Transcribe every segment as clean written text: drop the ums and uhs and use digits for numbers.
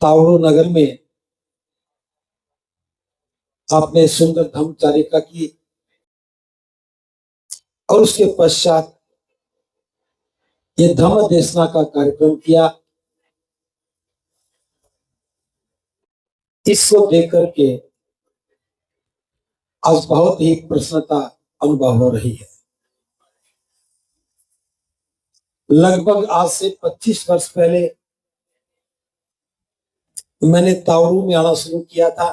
तावड़ू नगर में आपने सुंदर धम्मचारिका की और उसके पश्चात ये धम्म देशना का कार्यक्रम किया। इसको देख करके आज बहुत ही प्रसन्नता अनुभव हो रही है। लगभग आज से 25 वर्ष पहले मैंने तावड़ू में आना शुरू किया था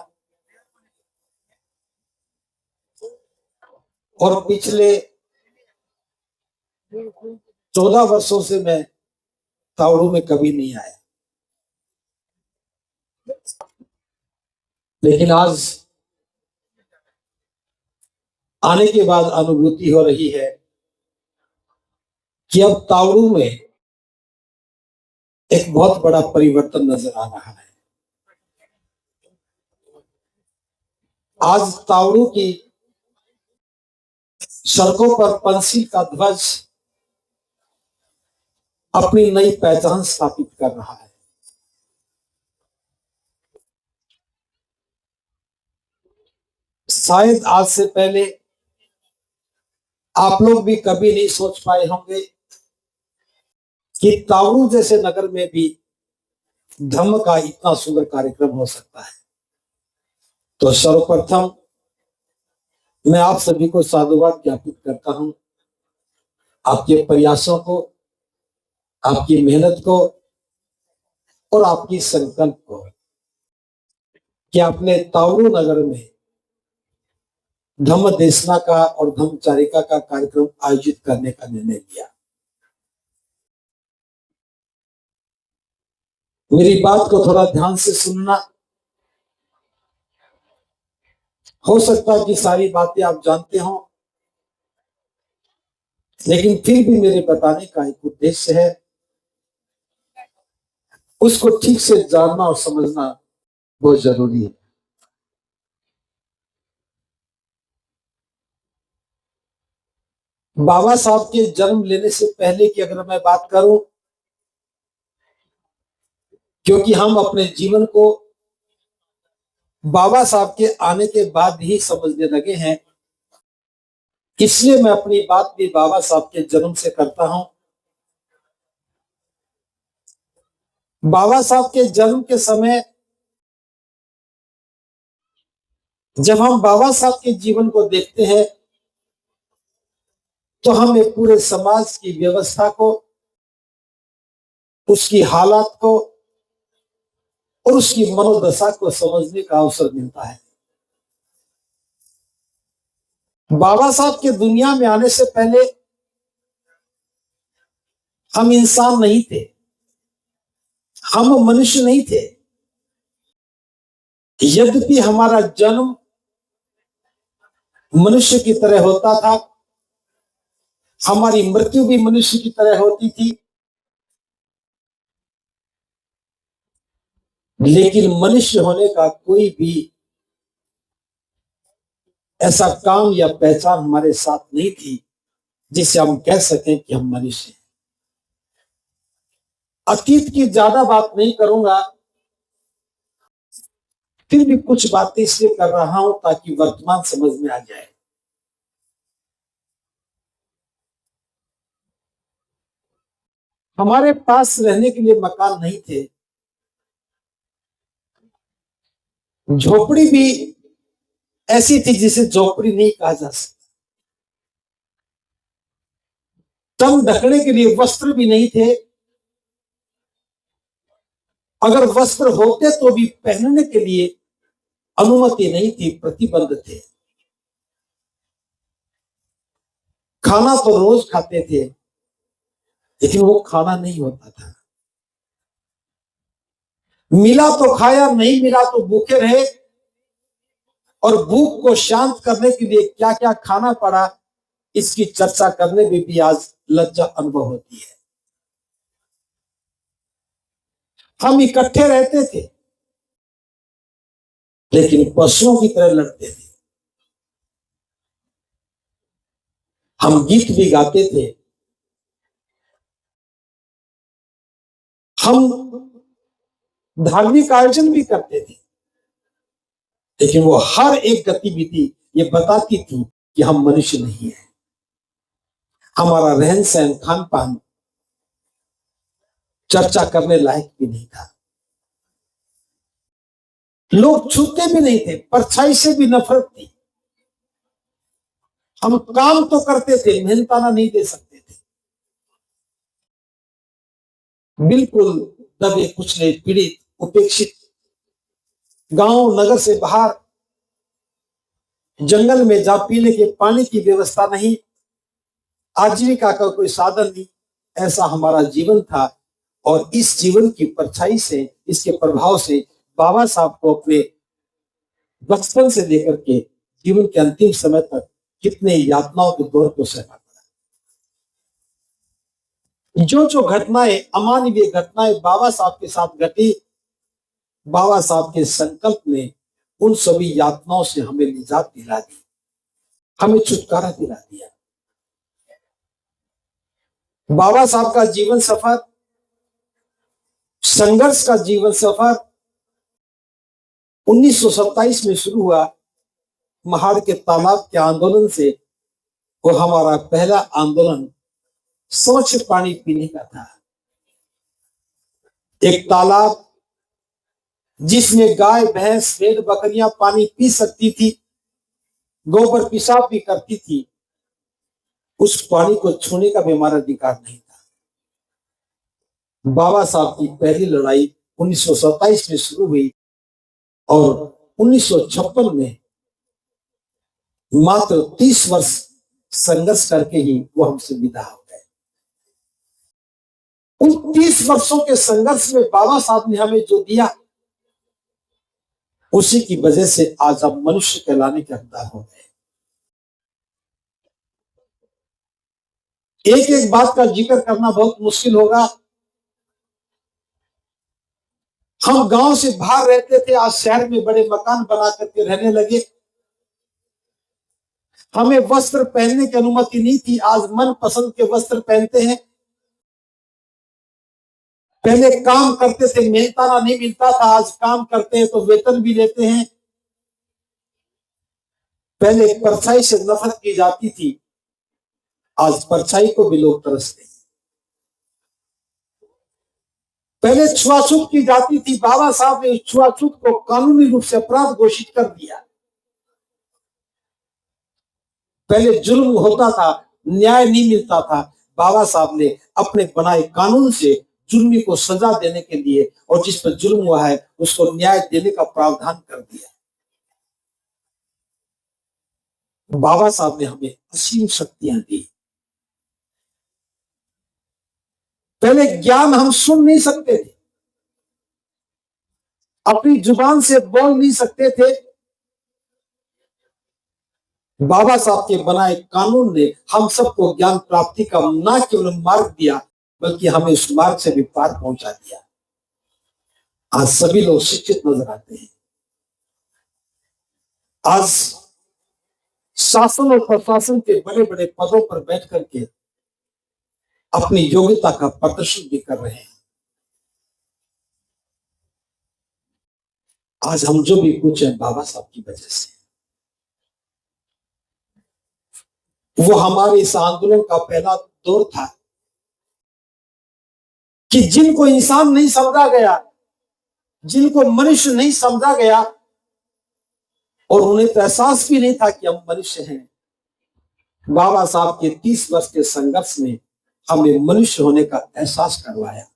और पिछले 14 वर्षों से मैं तावड़ू में कभी नहीं आया, लेकिन आज आने के बाद अनुभूति हो रही है कि अब तावड़ू में एक बहुत बड़ा परिवर्तन नजर आ रहा है। आज तावड़ू की सड़कों पर पंछी का ध्वज अपनी नई पहचान स्थापित कर रहा है। शायद आज से पहले आप लोग भी कभी नहीं सोच पाए होंगे कि तावड़ू जैसे नगर में भी धम्म का इतना सुंदर कार्यक्रम हो सकता है। तो सर्वप्रथम मैं आप सभी को साधुवाद ज्ञापित करता हूं, आपके प्रयासों को, आपकी मेहनत को और आपकी संकल्प को कि आपने तावड़ू नगर में धम्म देशना का और धम्मचारिका का कार्यक्रम आयोजित करने का निर्णय लिया। मेरी बात को थोड़ा ध्यान से सुनना। हो सकता है कि सारी बातें आप जानते हो, लेकिन फिर भी मेरे बताने का एक उद्देश्य है, उसको ठीक से जानना और समझना बहुत जरूरी है। बाबा साहब के जन्म लेने से पहले की अगर मैं बात करूं, क्योंकि हम अपने जीवन को बाबा साहब के आने के बाद ही समझने लगे हैं, इसलिए मैं अपनी बात भी बाबा साहब के जन्म से करता हूं। बाबा साहब के जन्म के समय जब हम बाबा साहब के जीवन को देखते हैं तो हम एक पूरे समाज की व्यवस्था को, उसकी हालात को और उसकी मनोदशा को समझने का अवसर मिलता है। बाबा साहब के दुनिया में आने से पहले हम इंसान नहीं थे, हम मनुष्य नहीं थे। यद्यपि हमारा जन्म मनुष्य की तरह होता था, हमारी मृत्यु भी मनुष्य की तरह होती थी, लेकिन मनुष्य होने का कोई भी ऐसा काम या पहचान हमारे साथ नहीं थी जिससे हम कह सकें कि हम मनुष्य हैं। अतीत की ज्यादा बात नहीं करूंगा, फिर भी कुछ बातें इसलिए कर रहा हूं ताकि वर्तमान समझ में आ जाए। हमारे पास रहने के लिए मकान नहीं थे, झोपड़ी भी ऐसी थी जिसे झोपड़ी नहीं कहा जा सकता, तन ढकने के लिए वस्त्र भी नहीं थे, अगर वस्त्र होते तो भी पहनने के लिए अनुमति नहीं थी, प्रतिबंध थे। खाना तो रोज खाते थे, लेकिन वो खाना नहीं होता था। मिला तो खाया, नहीं मिला तो भूखे रहे, और भूख को शांत करने के लिए क्या क्या खाना पड़ा, इसकी चर्चा करने में भी आज लज्जा अनुभव होती है। हम इकट्ठे रहते थे, लेकिन पशुओं की तरह लड़ते थे। हम गीत भी गाते थे, हम धार्मिक आयोजन भी करते थे, लेकिन वो हर एक गतिविधि ये बताती थी कि हम मनुष्य नहीं है। हमारा रहन सहन, खान पान चर्चा करने लायक भी नहीं था। लोग छूते भी नहीं थे, परछाई से भी नफरत थी। हम काम तो करते थे, मेहनताना नहीं दे सकते थे। बिल्कुल दबे कुचले, पीड़ित, उपेक्षित, गांव नगर से बाहर, जंगल में जहां पीने के पानी की व्यवस्था नहीं, आजीविका का कोई साधन नहीं, ऐसा हमारा जीवन था। और इस जीवन की परछाई से, इसके प्रभाव से बाबा साहब को अपने बचपन से लेकर के जीवन के अंतिम समय तक कितने यातनाओं के दौर को सहना पड़ा। जो घटनाएं, अमानवीय घटनाएं बाबा साहब के साथ घटी, बाबा साहब के संकल्प ने उन सभी यातनाओं से हमें निजात दिला दी, हमें छुटकारा दिला दिया। बाबा साहब का जीवन सफर, संघर्ष का जीवन सफर 1927 में शुरू हुआ। महाड़ के तालाब के आंदोलन से, वो हमारा पहला आंदोलन स्वच्छ पानी पीने का था। एक तालाब जिसमें गाय, भैंस, भेड़, बकरियां पानी पी सकती थी, गोबर पेशाब भी करती थी, उस पानी को छूने का भी हमारा अधिकार नहीं था। बाबा साहब की पहली लड़ाई 1927 में शुरू हुई और 1956 में मात्र 30 वर्ष संघर्ष करके ही वो हमसे विदा हो गए। उन 30 वर्षों के संघर्ष में बाबा साहब ने हमें जो दिया, उसी की वजह से आज हम मनुष्य कहलाने के हकदार हो गए। एक एक बात का जिक्र करना बहुत मुश्किल होगा। हम गांव से बाहर रहते थे, आज शहर में बड़े मकान बना करके रहने लगे। हमें वस्त्र पहनने की अनुमति नहीं थी, आज मन पसंद के वस्त्र पहनते हैं। पहले काम करते थे, मेहनताना नहीं मिलता था, आज काम करते हैं तो वेतन भी लेते हैं। पहले परछाई से नफरत की जाती थी, आज परछाई को भी लोग तरसते हैं। पहले छुआछूत की जाती थी, बाबा साहब ने छुआछूत को कानूनी रूप से अपराध घोषित कर दिया। पहले जुल्म होता था, न्याय नहीं मिलता था, बाबा साहब ने अपने बनाए कानून से जुल्मी को सजा देने के लिए, और जिस पर जुल्म हुआ है उसको न्याय देने का प्रावधान कर दिया। बाबा साहब ने हमें असीम शक्तियां दी। पहले ज्ञान हम सुन नहीं सकते थे, अपनी जुबान से बोल नहीं सकते थे। बाबा साहब के बनाए कानून ने हम सबको ज्ञान प्राप्ति का न केवल मार्ग दिया, बल्कि हमें उस मार्ग से भी पार पहुंचा दिया। आज सभी लोग शिक्षित नजर आते हैं। आज शासन और प्रशासन के बड़े बड़े पदों पर बैठ करके अपनी योग्यता का प्रदर्शन भी कर रहे हैं। आज हम जो भी कुछ है बाबा साहब की वजह से। वो हमारे इस आंदोलन का पहला दौर था कि जिनको इंसान नहीं समझा गया, जिनको मनुष्य नहीं समझा गया, और उन्हें तो एहसास भी नहीं था कि हम मनुष्य हैं, बाबा साहब के 30 वर्ष के संघर्ष में हमें मनुष्य होने का एहसास करवाया।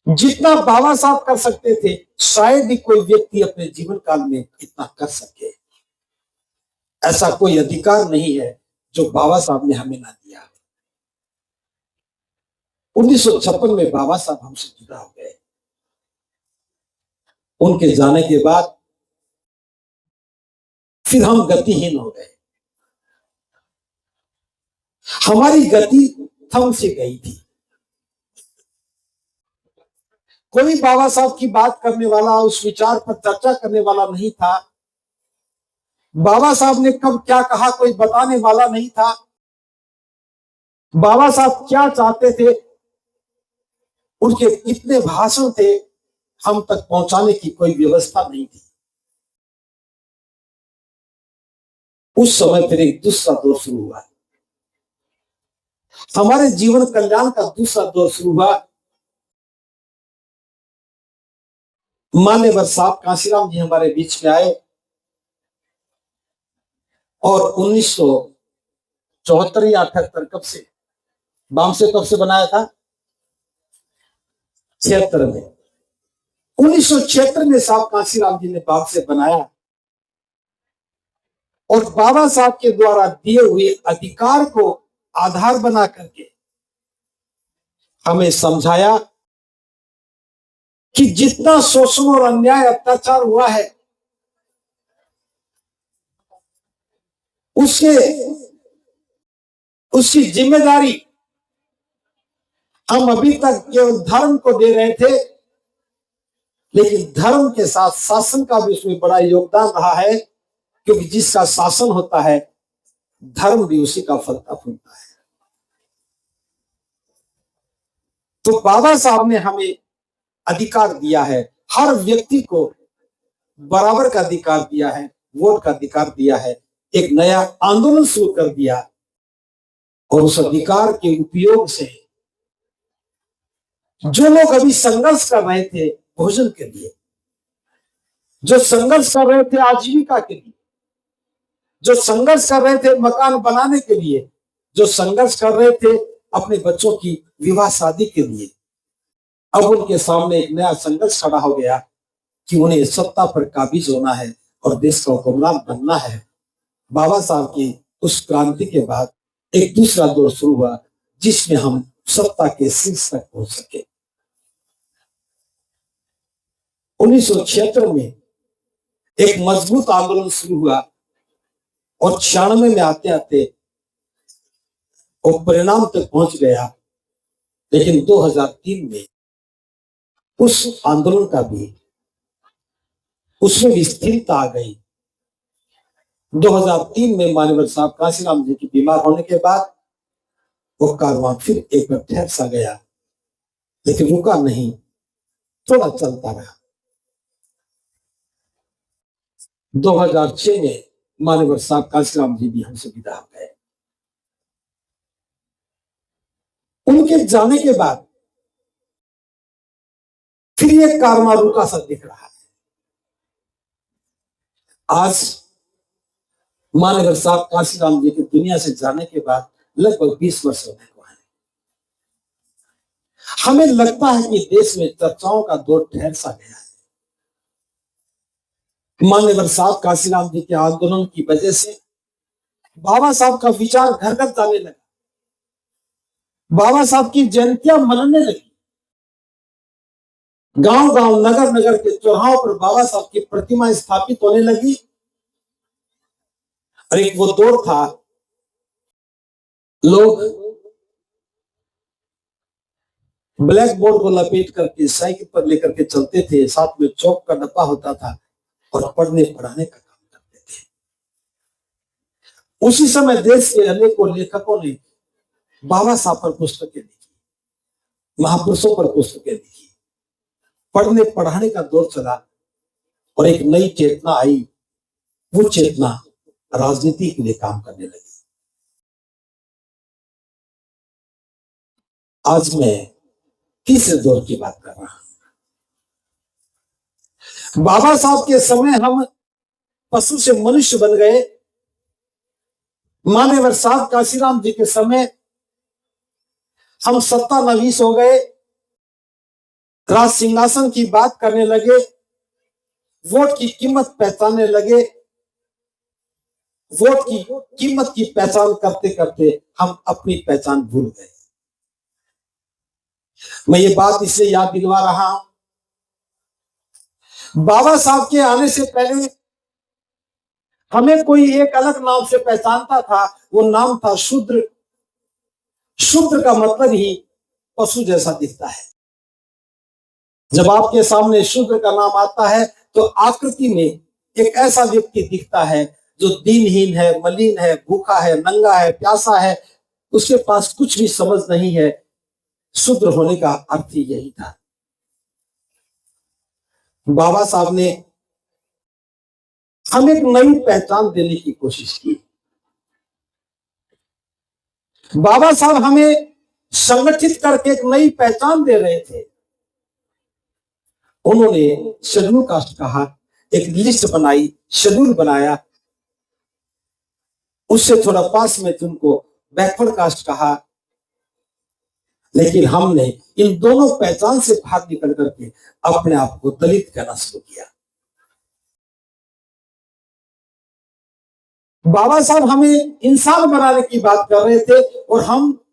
जितना बाबा साहब कर सकते थे, शायद ही कोई व्यक्ति अपने जीवन काल में इतना कर सके। ऐसा कोई अधिकार नहीं है जो बाबा साहब ने हमें ना दिया। 1956 में बाबा साहब हमसे जुदा हो गए। उनके जाने के बाद फिर हम गतिहीन हो गए। हमारी गति थम से गई थी। कोई बाबा साहब की बात करने वाला, उस विचार पर चर्चा करने वाला नहीं था। बाबा साहब ने कब क्या कहा कोई बताने वाला नहीं था। बाबा साहब क्या चाहते थे, उनके कितने भाषण थे, हम तक पहुंचाने की कोई व्यवस्था नहीं थी। उस समय फिर एक दूसरा दौर शुरू हुआ, हमारे जीवन कल्याण का दूसरा दौर शुरू हुआ। मान्यवर साहब कांशीराम जी हमारे बीच में आए और 1974 या 78 कब से बामसे कब से बनाया था, 76 में। 1976 में साहब कांशीराम जी ने बामसे बनाया और बाबा साहब के द्वारा दिए हुए अधिकार को आधार बना करके हमें समझाया कि जितना शोषण और अन्याय अत्याचार हुआ है उसकी जिम्मेदारी हम अभी तक केवल धर्म को दे रहे थे, लेकिन धर्म के साथ शासन का भी उसमें बड़ा योगदान रहा है, क्योंकि जिसका शासन होता है धर्म भी उसी का फलता फूलता है। तो बाबा साहब ने हमें अधिकार दिया है, हर व्यक्ति को बराबर का अधिकार दिया है, वोट का अधिकार दिया है, एक नया आंदोलन शुरू कर दिया और उस अधिकार के उपयोग से जो लोग अभी संघर्ष कर रहे थे भोजन के लिए, जो संघर्ष कर रहे थे आजीविका के लिए, जो संघर्ष कर रहे थे मकान बनाने के लिए, जो संघर्ष कर रहे थे अपने बच्चों की विवाह शादी के लिए, अब उनके सामने एक नया संघर्ष खड़ा हो गया कि उन्हें सत्ता पर काबिज होना है और देश का हुक्मरान बनना है। बाबा साहब की उस क्रांति के बाद एक दूसरा दौर शुरू हुआ जिसमें हम सत्ता के शीर्ष तक पहुंच सके। 1976 में एक मजबूत आंदोलन शुरू हुआ और 96 में आते आते वो परिणाम तक पहुंच गया, लेकिन 2003 में उस आंदोलन का भी उसमें भी स्थिरता आ गई। 2003 में मान्यवर साहब कांशीराम जी की बीमार होने के बाद वो कारवां फिर एक बार ठहर सा गया, लेकिन रुका नहीं, थोड़ा चलता रहा। 2006 में मान्यवर साहब कांशीराम जी भी हमसे विदा हो गए। उनके जाने के बाद फिर ये कारवां रुका सा दिख रहा है। आज मान्यवर साहब कांशीराम जी की दुनिया से जाने के बाद लगभग 20 वर्ष होने को है। हमें लगता है कि देश में चर्चाओं का दौर ठहर सा गया है। मान्यवर साहब कांशीराम जी के आंदोलन की वजह से बाबा साहब का विचार घर घर जाने लगा, बाबा साहब की जयंतियां मनने लगी, गांव गांव नगर नगर के चौराहों पर बाबा साहब की प्रतिमा स्थापित होने लगी। और एक वो दौर था, लोग ब्लैक बोर्ड को लपेट करके साइकिल पर लेकर के चलते थे, साथ में चौक का डब्बा होता था और पढ़ने पढ़ाने का काम करते थे। उसी समय देश के अनेकों लेखकों ने बाबा साहब पर पुस्तकें लिखी, महापुरुषों पर पुस्तकें लिखी, पढ़ने पढ़ाने का दौर चला और एक नई चेतना आई। वो चेतना राजनीति के लिए काम करने लगी। आज मैं तीसरे दौर की बात कर रहा हूं। बाबा साहब के समय हम पशु से मनुष्य बन गए। मान्यवर साहब कांशीराम जी के समय हम सत्ता नवीस हो गए, राज सिंहासन की बात करने लगे, वोट की कीमत पहचानने लगे। वोट की कीमत की पहचान करते करते हम अपनी पहचान भूल गए। मैं ये बात इसलिए याद दिलवा रहा हूं, बाबा साहब के आने से पहले हमें कोई एक अलग नाम से पहचानता था, वो नाम था शूद्र। शूद्र का मतलब ही पशु जैसा दिखता है। जब आपके सामने शूद्र का नाम आता है तो आकृति में एक ऐसा व्यक्ति दिखता है जो दीनहीन है, मलिन है, भूखा है, नंगा है, प्यासा है, उसके पास कुछ भी समझ नहीं है। शूद्र होने का अर्थ ही यही था। बाबा साहब ने हमें एक नई पहचान देने की कोशिश की। बाबा साहब हमें संगठित करके एक नई पहचान दे रहे थे। उन्होंने शेड्यूल कास्ट कहा, एक लिस्ट बनाई, शेड्यूल बनाया। उससे थोड़ा पास में तुमको बैकवर्ड कास्ट कहा। लेकिन हमने इन दोनों पहचान से बाहर निकल करके अपने आप को दलित कहना शुरू किया। बाबा साहब हमें इंसान बनाने की बात कर रहे थे और हम